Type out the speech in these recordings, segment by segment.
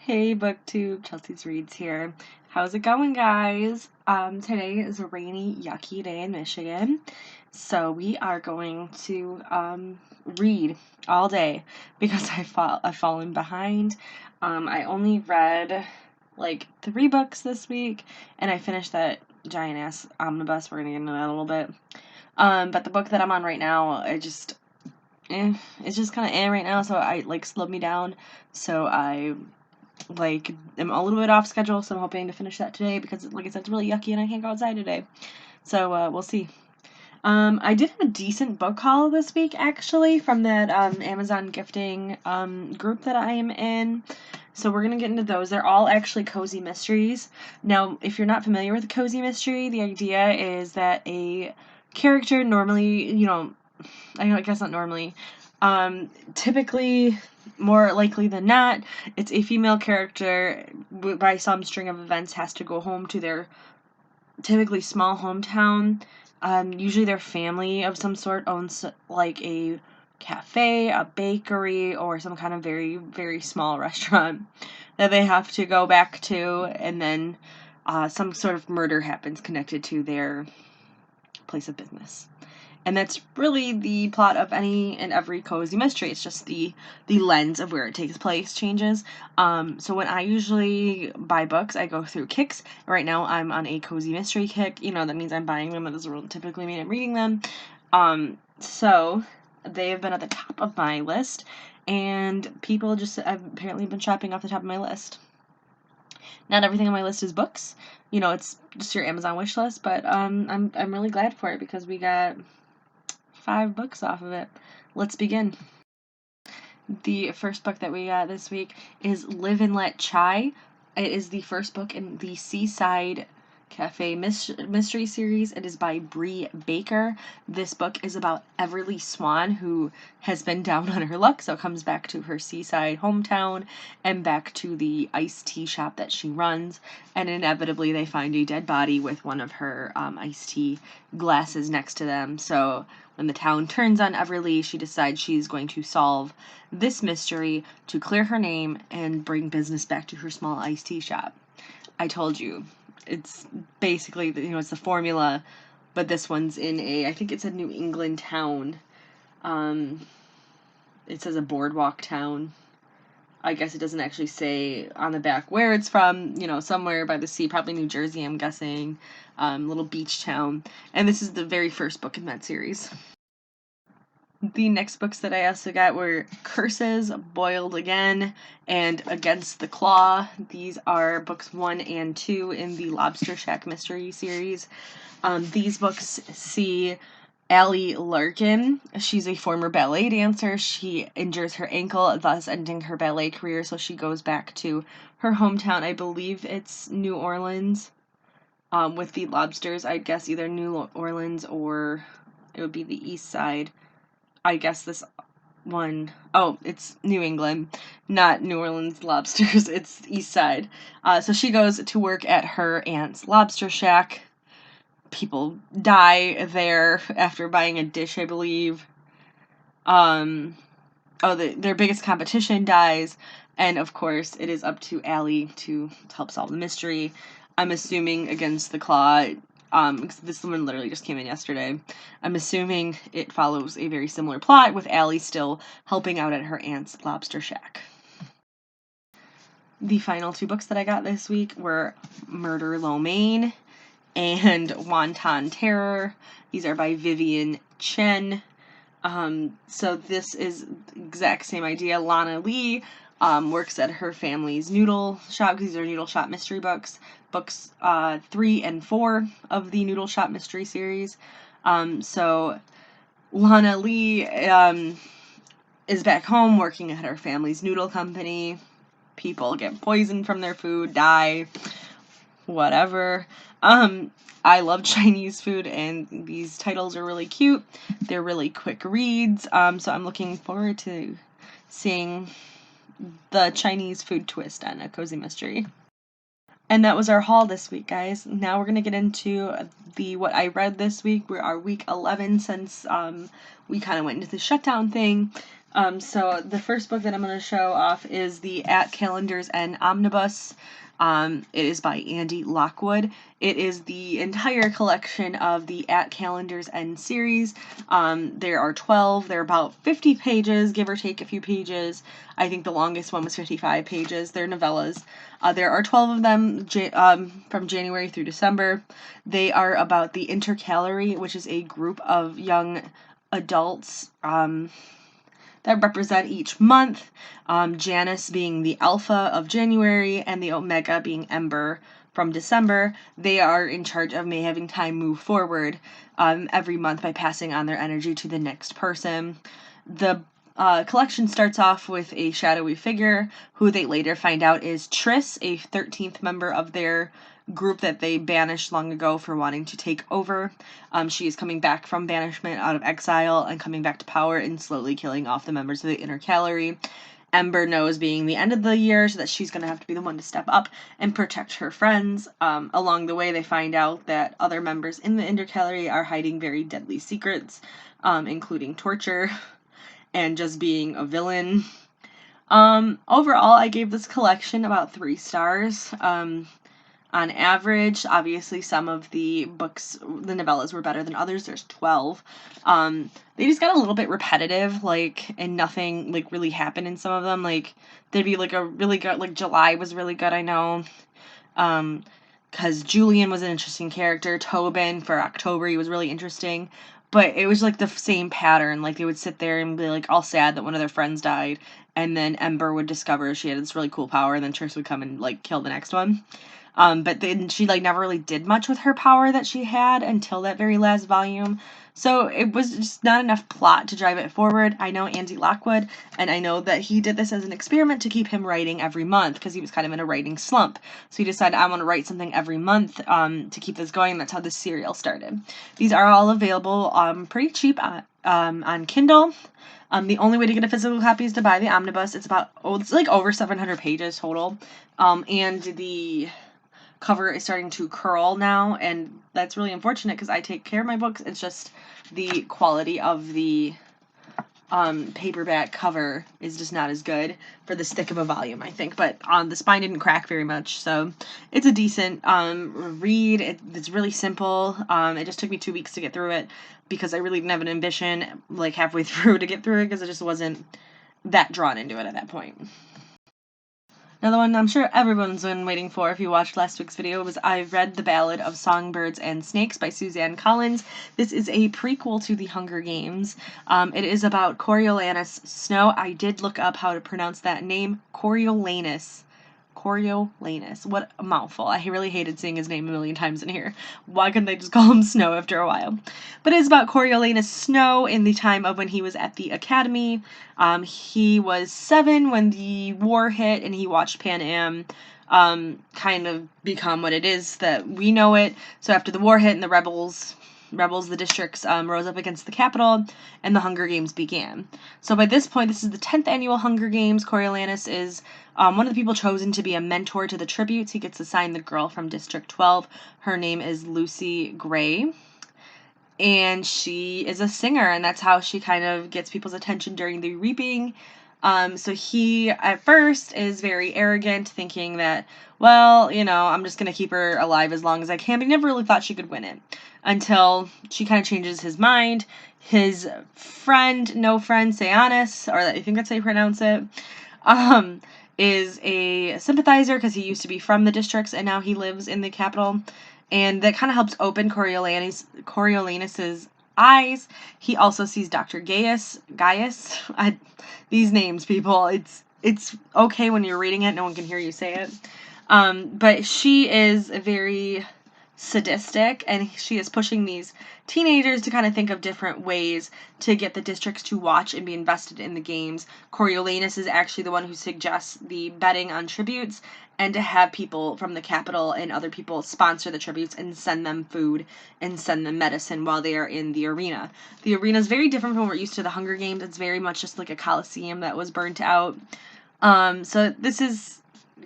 Hey BookTube, Chelsea's Reads here. How's it going, guys? Today is a rainy, yucky day in Michigan, so we are going to read all day because I've fallen behind. I only read like 3 books this week, and I finished that giant ass omnibus. We're gonna get into that a little bit. But the book that I'm on right now, it's just kind of right now, so I slowed me down. So I'm a little bit off schedule, so I'm hoping to finish that today because, like I said, it's really yucky and I can't go outside today. So we'll see. I did have a decent book haul this week, actually, from that Amazon gifting group that I am in. So we're going to get into those. They're all actually cozy mysteries. Now, if you're not familiar with a cozy mystery, the idea is that a character normally, I guess not normally, typically, more likely than not, it's a female character by some string of events has to go home to their typically small hometown. Usually their family of some sort owns like a cafe, a bakery, or some kind of very, very small restaurant that they have to go back to, and then some sort of murder happens connected to their place of business. And that's really the plot of any and every cozy mystery. It's just the lens of where it takes place changes. So when I usually buy books, I go through kicks. Right now I'm on a cozy mystery kick. That means I'm buying them. That doesn't typically mean I'm reading them. So they have been at the top of my list, and people have apparently been shopping off the top of my list. Not everything on my list is books. It's just your Amazon wish list, but I'm really glad for it because we got 5 books off of it. Let's begin. The first book that we got this week is Live and Let Chai. It is the first book in the Seaside Cafe mystery series. It is by Bree Baker. This book is about Everly Swan, who has been down on her luck, so comes back to her seaside hometown and back to the iced tea shop that she runs, and inevitably they find a dead body with one of her iced tea glasses next to them. So when the town turns on Everly, she decides she's going to solve this mystery to clear her name and bring business back to her small iced tea shop. I told you. It's basically, it's the formula, but this one's in I think it's a New England town. It says a boardwalk town. I guess it doesn't actually say on the back where it's from, somewhere by the sea, probably New Jersey, I'm guessing. Little beach town. And this is the very first book in that series. The next books that I also got were Curses, Boiled Again, and Against the Claw. These are books 1 and 2 in the Lobster Shack mystery series. These books see Allie Larkin. She's a former ballet dancer. She injures her ankle, thus ending her ballet career, so she goes back to her hometown. I believe it's New Orleans. With the lobsters, I guess either New Orleans or it would be the East Side. I guess this one, it's New England, not New Orleans lobsters, it's East Side. So she goes to work at her aunt's lobster shack. People die there after buying a dish, I believe. Their biggest competition dies, and of course it is up to Allie to help solve the mystery. I'm assuming Against the Claw, because this one literally just came in yesterday. I'm assuming it follows a very similar plot, with Allie still helping out at her aunt's lobster shack. The final 2 books that I got this week were Murder Lo Mein and Wonton Terror. These are by Vivian Chen. So this is the exact same idea. Lana Lee works at her family's noodle shop. These are noodle shop mystery books. Books 3 and 4 of the Noodle Shop mystery series. So Lana Lee is back home working at her family's noodle company. People get poisoned from their food, die, whatever. I love Chinese food, and these titles are really cute. They're really quick reads, so I'm looking forward to seeing the Chinese food twist on a cozy mystery. And that was our haul this week, guys. Now we're going to get into what I read this week. We're our week 11 since we kind of went into the shutdown thing. So the first book that I'm going to show off is the Calendars Omnibus. It is by Andy Lockwood. It is the entire collection of the Calendars series. There are 12. They're about 50 pages, give or take a few pages. I think the longest one was 55 pages. They're novellas. There are 12 of them from January through December. They are about the Intercalary, which is a group of young adults that represent each month, Janus being the Alpha of January and the Omega being Ember from December. They are in charge of having time move forward every month by passing on their energy to the next person. The collection starts off with a shadowy figure who they later find out is Triss, a 13th member of their group that they banished long ago for wanting to take over. She is coming back from banishment out of exile and coming back to power and slowly killing off the members of the Intercalary. Ember knows being the end of the year, so that she's going to have to be the one to step up and protect her friends. Along the way, they find out that other members in the Intercalary are hiding very deadly secrets, including torture and just being a villain. Overall, I gave this collection about 3 stars. On average, obviously some of the books, the novellas were better than others. There's 12. They just got a little bit repetitive, and nothing, really happened in some of them. There'd be, a really good, July was really good, I know. Because Julian was an interesting character. Tobin, for October, he was really interesting. But it was, the same pattern. They would sit there and be, all sad that one of their friends died. And then Ember would discover she had this really cool power, and then Trish would come and, kill the next one. But then she, never really did much with her power that she had until that very last volume. So it was just not enough plot to drive it forward. I know Andy Lockwood, and I know that he did this as an experiment to keep him writing every month, because he was kind of in a writing slump. So he decided, I want to write something every month to keep this going, and that's how this serial started. These are all available pretty cheap on Kindle. The only way to get a physical copy is to buy the omnibus. It's over 700 pages total. And the cover is starting to curl now, and that's really unfortunate because I take care of my books. It's just the quality of the paperback cover is just not as good for this thick of a volume, I think. But the spine didn't crack very much, so it's a decent read. It's really simple. It just took me 2 weeks to get through it because I really didn't have an ambition halfway through to get through it because I just wasn't that drawn into it at that point. Another one I'm sure everyone's been waiting for if you watched last week's video was I read The Ballad of Songbirds and Snakes by Suzanne Collins. This is a prequel to The Hunger Games. It is about Coriolanus Snow. I did look up how to pronounce that name. Coriolanus. What a mouthful. I really hated seeing his name a million times in here. Why couldn't they just call him Snow after a while? But it's about Coriolanus Snow in the time of when he was at the academy. He was 7 when the war hit, and he watched Pan Am kind of become what it is that we know it. So after the war hit and the rebels, the districts, rose up against the capital, and the Hunger Games began. So by this point, this is the 10th annual Hunger Games. Coriolanus is one of the people chosen to be a mentor to the tributes. He gets assigned the girl from District 12. Her name is Lucy Gray, and she is a singer, and that's how she kind of gets people's attention during the reaping. So he, at first, is very arrogant, thinking that, well, I'm just going to keep her alive as long as I can, but he never really thought she could win it, until she kind of changes his mind. His friend, Seanis, or I think that's how you pronounce it, is a sympathizer, because he used to be from the districts, and now he lives in the capital, and that kind of helps open Coriolanus's eyes. He also sees Dr. Gaius. These names, people, it's okay when you're reading it, no one can hear you say it. But she is very sadistic, and she is pushing these teenagers to kind of think of different ways to get the districts to watch and be invested in the games. Coriolanus is actually the one who suggests the betting on tributes, and to have people from the capital and other people sponsor the tributes and send them food and send them medicine while they are in the arena. The arena is very different from what we're used to the Hunger Games. It's very much just like a coliseum that was burnt out. So this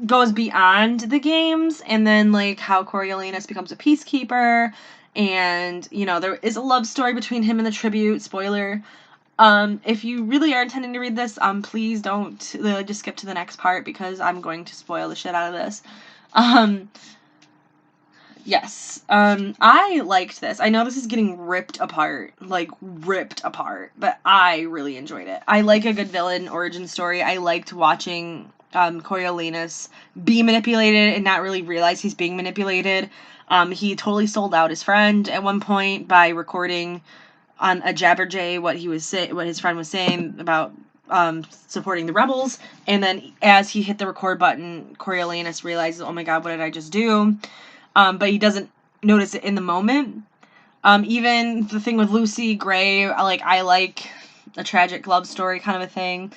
goes beyond the games, and then how Coriolanus becomes a peacekeeper, and there is a love story between him and the tribute. Spoiler. If you really are intending to read this, please don't just skip to the next part because I'm going to spoil the shit out of this. Yes. I liked this. I know this is getting ripped apart, but I really enjoyed it. I like a good villain origin story. I liked watching Coriolanus be manipulated and not really realize he's being manipulated. He totally sold out his friend at one point by recording on a jabberjay what his friend was saying about supporting the rebels, and then as he hit the record button, Coriolanus realizes, oh my god, what did I just do? But he doesn't notice it in the moment. Even the thing with Lucy Gray, I like a tragic love story kind of a thing.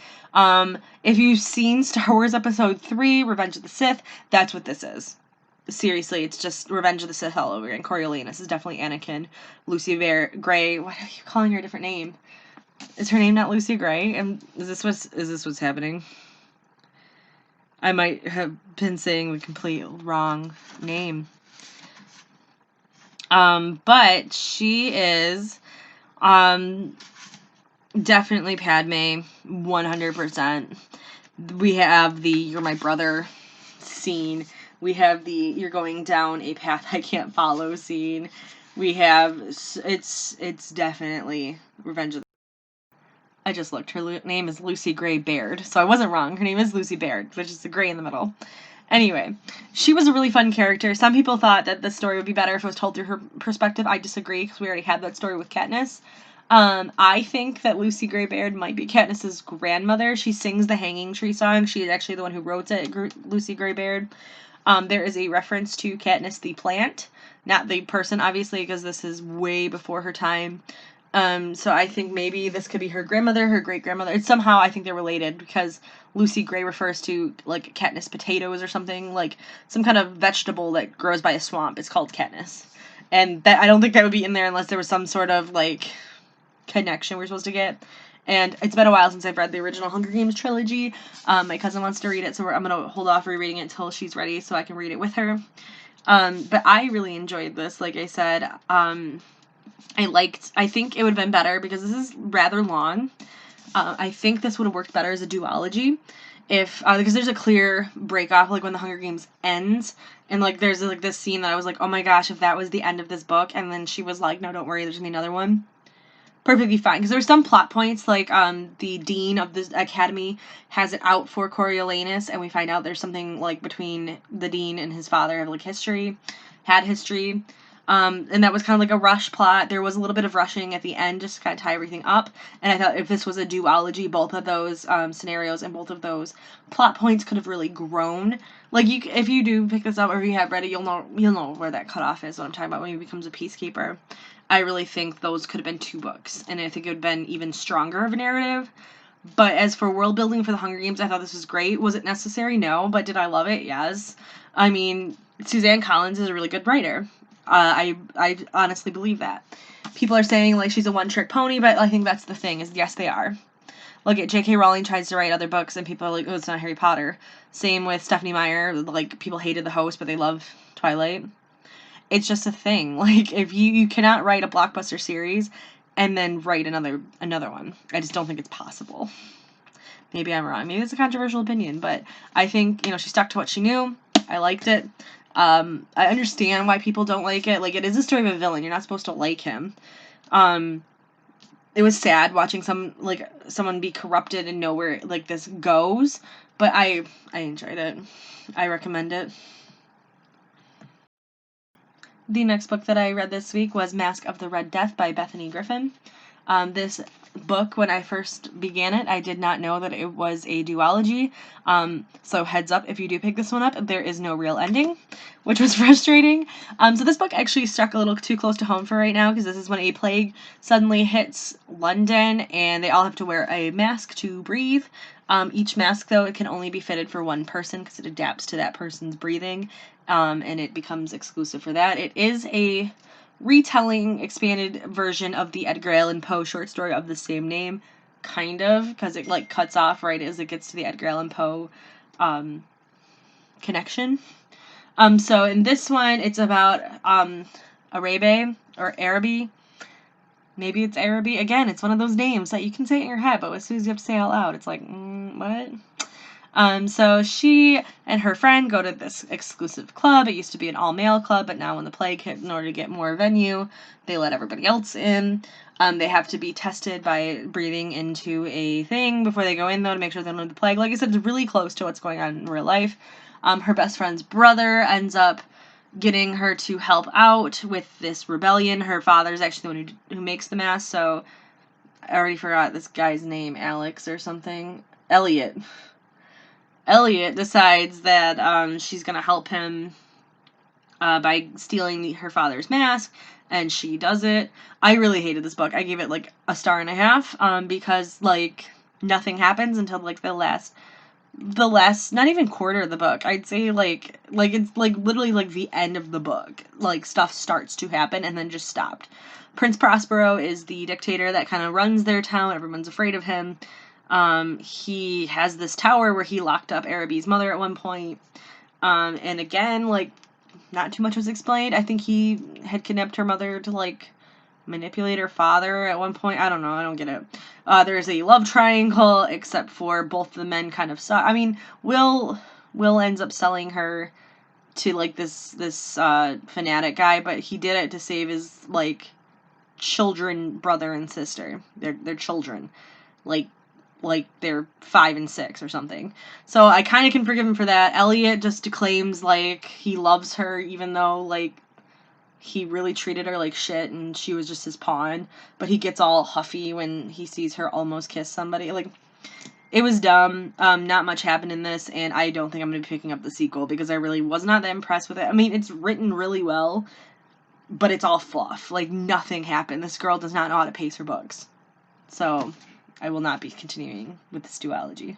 If you've seen Star Wars Episode 3, Revenge of the Sith, that's what this is. Seriously, it's just Revenge of the Sith all over again. Coriolanus is definitely Anakin. Lucy Gray, why are you calling her a different name? Is her name not Lucy Gray? And is this what's happening? I might have been saying the complete wrong name. But she is, definitely Padme, 100%. We have the "you're my brother" scene. We have the "you're going down a path I can't follow" scene. We have, it's definitely Revenge of the... I just looked. Her name is Lucy Gray Baird, so I wasn't wrong. Her name is Lucy Baird, which is the gray in the middle. Anyway, she was a really fun character. Some people thought that the story would be better if it was told through her perspective. I disagree, because we already had that story with Katniss. I think that Lucy Gray Baird might be Katniss's grandmother. She sings the Hanging Tree song. She is actually the one who wrote it, Lucy Gray Baird. There is a reference to Katniss the plant, not the person, obviously, because this is way before her time. So I think maybe this could be her grandmother, her great-grandmother. It's somehow, I think they're related, because Lucy Gray refers to, like, Katniss potatoes or something, like, some kind of vegetable that grows by a swamp. It's called Katniss. And that I don't think that would be in there unless there was some sort of, like, connection we're supposed to get. And it's been a while since I've read the original Hunger Games trilogy. My cousin wants to read it, so I'm going to hold off rereading it until she's ready so I can read it with her. But I really enjoyed this, like I said. I think it would have been better because this is rather long. I think this would have worked better as a duology because there's a clear break off, like when the Hunger Games ends, and like there's like this scene that I was like, oh my gosh, if that was the end of this book, and then she was like, no, don't worry, there's gonna be another one. Perfectly fine, because there's some plot points, like the dean of the academy has it out for Coriolanus, and we find out there's something like between the dean and his father have like history. And that was kind of like a rush plot. There was a little bit of rushing at the end just to kind of tie everything up. And I thought if this was a duology, both of those scenarios and both of those plot points could have really grown. Like, if you do pick this up or if you have read it, you'll know where that cutoff is, what I'm talking about when he becomes a peacekeeper. I really think those could have been 2 books. And I think it would have been even stronger of a narrative. But as for world building for the Hunger Games, I thought this was great. Was it necessary? No. But did I love it? Yes. I mean, Suzanne Collins is a really good writer. I honestly believe that. People are saying, like, she's a one-trick pony, but I think that's the thing, is yes, they are. Look at J.K. Rowling tries to write other books, and people are like, oh, it's not Harry Potter. Same with Stephenie Meyer. Like, people hated The Host, but they love Twilight. It's just a thing. Like, if you cannot write a blockbuster series and then write another one. I just don't think it's possible. Maybe I'm wrong. Maybe it's a controversial opinion, but I think, she stuck to what she knew. I liked it. I understand why people don't like it. Like, it is a story of a villain. You're not supposed to like him. It was sad watching someone be corrupted and know where, like, this goes. But I enjoyed it. I recommend it. The next book that I read this week was Mask of the Red Death by Bethany Griffin. This book, when I first began it, I did not know that it was a duology. So heads up, if you do pick this one up, there is no real ending, which was frustrating. So this book actually struck a little too close to home for right now, because this is when a plague suddenly hits London, and they all have to wear a mask to breathe. Each mask, though, it can only be fitted for one person, because it adapts to that person's breathing, and it becomes exclusive for that. It is a retelling, expanded version of the Edgar Allan Poe short story of the same name, kind of, because it, like, cuts off right as it gets to the Edgar Allan Poe connection. So in this one, it's about Araby, Maybe it's Araby. Again, it's one of those names that you can say it in your head, but as soon as you have to say it out loud, it's like, what? So she and her friend go to this exclusive club. It used to be an all-male club, but now when the plague hit, in order to get more venue, they let everybody else in. They have to be tested by breathing into a thing before they go in, though, to make sure they don't have the plague. Like I said, it's really close to what's going on in real life. Her best friend's brother ends up getting her to help out with this rebellion. Her father's actually the one who makes the mask, so I already forgot this guy's name, Alex or something. Elliot decides that she's going to help him by stealing her father's mask, and she does it. I really hated this book. I gave it like a 1.5 stars because like nothing happens until like the last not even quarter of the book. I'd say like it's like literally like the end of the book. Like stuff starts to happen and then just stopped. Prince Prospero is the dictator that kind of runs their town. Everyone's afraid of him. He has this tower where he locked up Araby's mother at one point. And again, like, not too much was explained. I think he had kidnapped her mother to, like, manipulate her father at one point. I don't know. I don't get it. There's a love triangle, except for both the men kind of suck. I mean, Will ends up selling her to, like, this fanatic guy, but he did it to save his, like, children, brother and sister. They're children. Like they're 5 and 6 or something. So I kind of can forgive him for that. Elliot just claims like he loves her, even though like he really treated her like shit and she was just his pawn. But he gets all huffy when he sees her almost kiss somebody. Like, it was dumb. Not much happened in this, and I don't think I'm going to be picking up the sequel because I really was not that impressed with it. I mean, it's written really well, but it's all fluff. Like, nothing happened. This girl does not know how to pace her books. So I will not be continuing with this duology.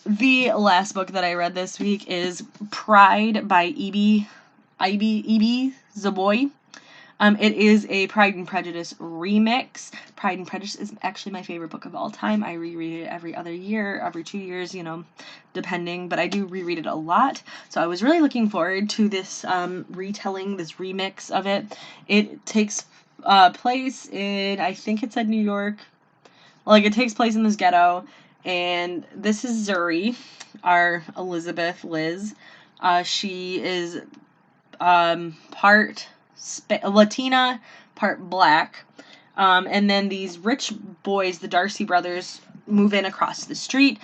The last book that I read this week is Pride by Ibi Zoboi. It is a Pride and Prejudice remix. Pride and Prejudice is actually my favorite book of all time. I reread it every other year, every 2 years, depending, but I do reread it a lot. So I was really looking forward to this retelling, this remix of it. It takes place in, I think it said New York. Like, it takes place in this ghetto, and this is Zuri, our Elizabeth Liz. She is part Latina, part black. And then these rich boys, the Darcy brothers, move in across the street.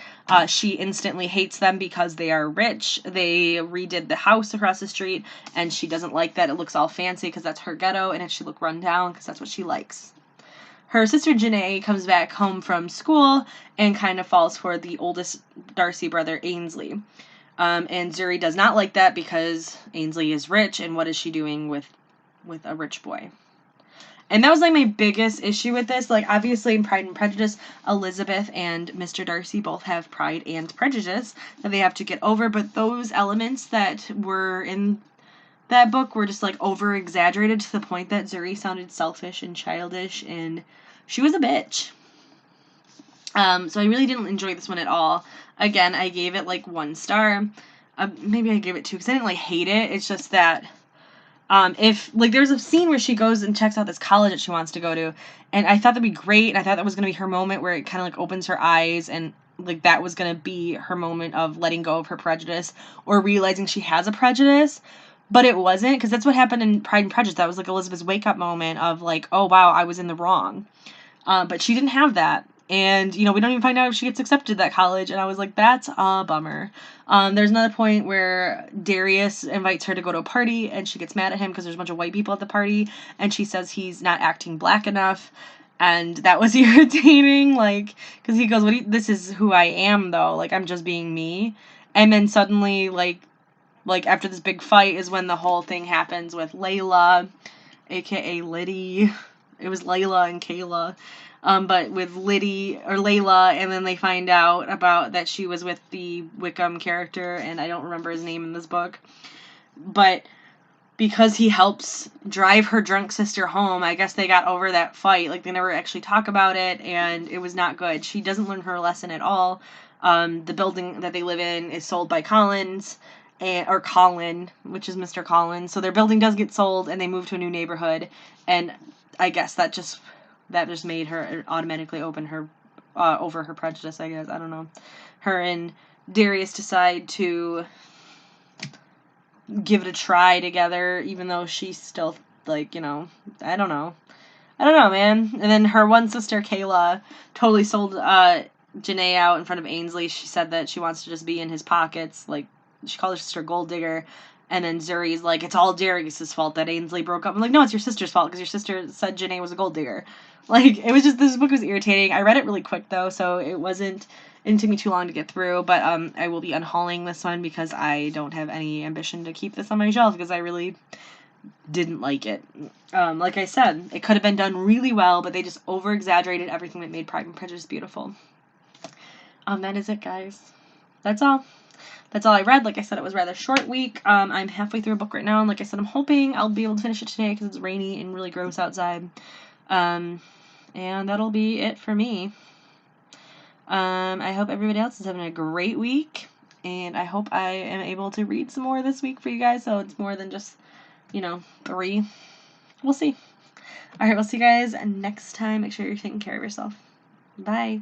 She instantly hates them because they are rich. They redid the house across the street, and she doesn't like that. It looks all fancy because that's her ghetto, and it should look run down because that's what she likes. Her sister Janae comes back home from school and kind of falls for the oldest Darcy brother, Ainsley. And Zuri does not like that because Ainsley is rich, and what is she doing with a rich boy? And that was, like, my biggest issue with this. Like, obviously, in Pride and Prejudice, Elizabeth and Mr. Darcy both have pride and prejudice that they have to get over, but those elements that were in that book were just, like, over-exaggerated to the point that Zuri sounded selfish and childish, and she was a bitch. So I really didn't enjoy this one at all. Again, I gave it, like, 1 star. Maybe I gave it 2, because I didn't, like, hate it. It's just that, there's a scene where she goes and checks out this college that she wants to go to, and I thought that'd be great, and I thought that was going to be her moment where it kind of, like, opens her eyes, and, like, that was going to be her moment of letting go of her prejudice, or realizing she has a prejudice. But it wasn't, because that's what happened in Pride and Prejudice. That was, like, Elizabeth's wake-up moment of, like, oh, wow, I was in the wrong. But she didn't have that. And, we don't even find out if she gets accepted to that college. And I was like, that's a bummer. There's another point where Darius invites her to go to a party, and she gets mad at him because there's a bunch of white people at the party. And she says he's not acting black enough. And that was irritating, like, because he goes, this is who I am, though. Like, I'm just being me. And then suddenly, like, after this big fight is when the whole thing happens with Layla, aka Liddy. It was Layla and Kayla. But with Layla, and then they find out about that she was with the Wickham character, and I don't remember his name in this book. But because he helps drive her drunk sister home, I guess they got over that fight. Like, they never actually talk about it, and it was not good. She doesn't learn her lesson at all. The building that they live in is sold by Collins, or Colin, which is Mr. Collins. So their building does get sold, and they move to a new neighborhood. And I guess that just made her automatically open her over her prejudice, I guess. I don't know. Her and Darius decide to give it a try together, even though she's still, like, you know, I don't know, man. And then her one sister, Kayla, totally sold Janae out in front of Ainsley. She said that she wants to just be in his pockets. Like, she called her sister Gold Digger. And then Zuri's like, it's all Darius's fault that Ainsley broke up. I'm like, no, it's your sister's fault because your sister said Janae was a gold digger. Like, it was just, this book was irritating. I read it really quick, though, so it took me too long to get through. But I will be unhauling this one because I don't have any ambition to keep this on my shelf because I really didn't like it. Like I said, it could have been done really well, but they just over-exaggerated everything that made Pride and Prejudice beautiful. That is it, guys. That's all I read. Like I said, it was a rather short week. I'm halfway through a book right now, and like I said, I'm hoping I'll be able to finish it today because it's rainy and really gross outside. And that'll be it for me. I hope everybody else is having a great week, and I hope I am able to read some more this week for you guys, so it's more than just, 3. We'll see. Alright, we'll see you guys next time. Make sure you're taking care of yourself. Bye.